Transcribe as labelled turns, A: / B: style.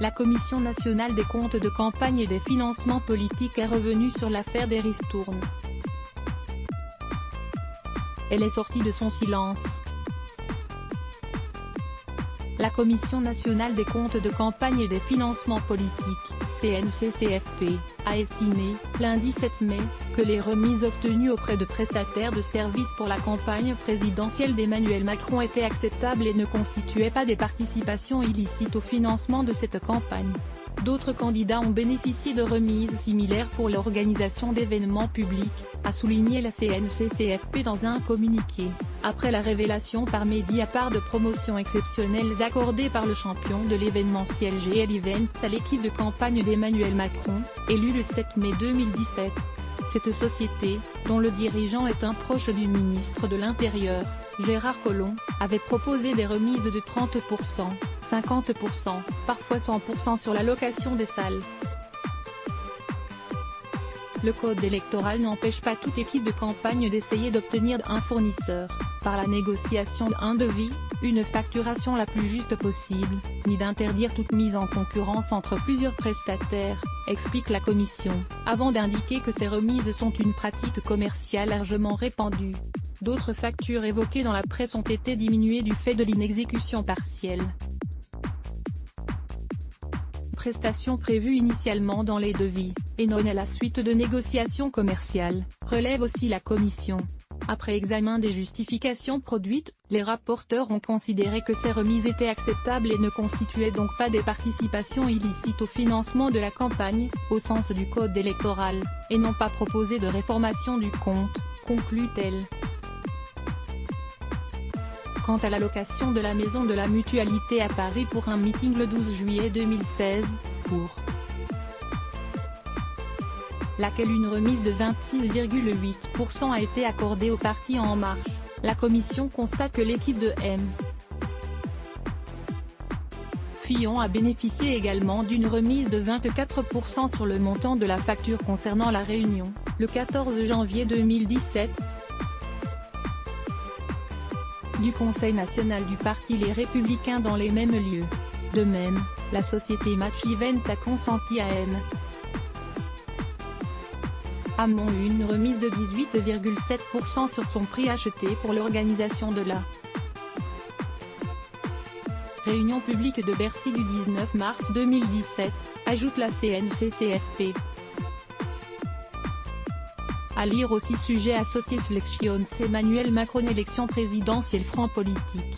A: La Commission nationale des comptes de campagne et des financements politiques est revenue sur l'affaire des ristournes. Elle est sortie de son silence. La Commission nationale des comptes de campagne et des financements politiques, CNCCFP, a estimé, lundi 7 mai, que les remises obtenues auprès de prestataires de services pour la campagne présidentielle d'Emmanuel Macron étaient acceptables et ne constituaient pas des participations illicites au financement de cette campagne. D'autres candidats ont bénéficié de remises similaires pour l'organisation d'événements publics, a souligné la CNCCFP dans un communiqué, après la révélation par Mediapart de promotions exceptionnelles accordées par le champion de l'événementiel GL Events à l'équipe de campagne d'Emmanuel Macron, élu le 7 mai 2017. Cette société, dont le dirigeant est un proche du ministre de l'Intérieur, Gérard Collomb, avait proposé des remises de 30%, 50%, parfois 100% sur la location des salles. Le code électoral n'empêche pas toute équipe de campagne d'essayer d'obtenir d'un fournisseur, par la négociation d'un devis, une facturation la plus juste possible, ni d'interdire toute mise en concurrence entre plusieurs prestataires, explique la commission, avant d'indiquer que ces remises sont une pratique commerciale largement répandue. D'autres factures évoquées dans la presse ont été diminuées du fait de l'inexécution partielle. Prestations prévues initialement dans les devis, et non à la suite de négociations commerciales, relève aussi la commission. Après examen des justifications produites, les rapporteurs ont considéré que ces remises étaient acceptables et ne constituaient donc pas des participations illicites au financement de la campagne, au sens du code électoral, et n'ont pas proposé de réformation du compte, conclut-elle. Quant à l'allocation de la Maison de la Mutualité à Paris pour un meeting le 12 juillet 2016, pour laquelle une remise de 26,8% a été accordée au parti En Marche, la commission constate que l'équipe de M. Fillon a bénéficié également d'une remise de 24% sur le montant de la facture concernant la réunion, le 14 janvier 2017, du Conseil national du Parti Les Républicains dans les mêmes lieux. De même, la société Match Event a consenti à N. Hamon une remise de 18,7% sur son prix acheté pour l'organisation de la réunion publique de Bercy du 19 mars 2017, ajoute la CNCCFP. À lire aussi sujet associé Selections Emmanuel Macron élection présidentielle franc politique.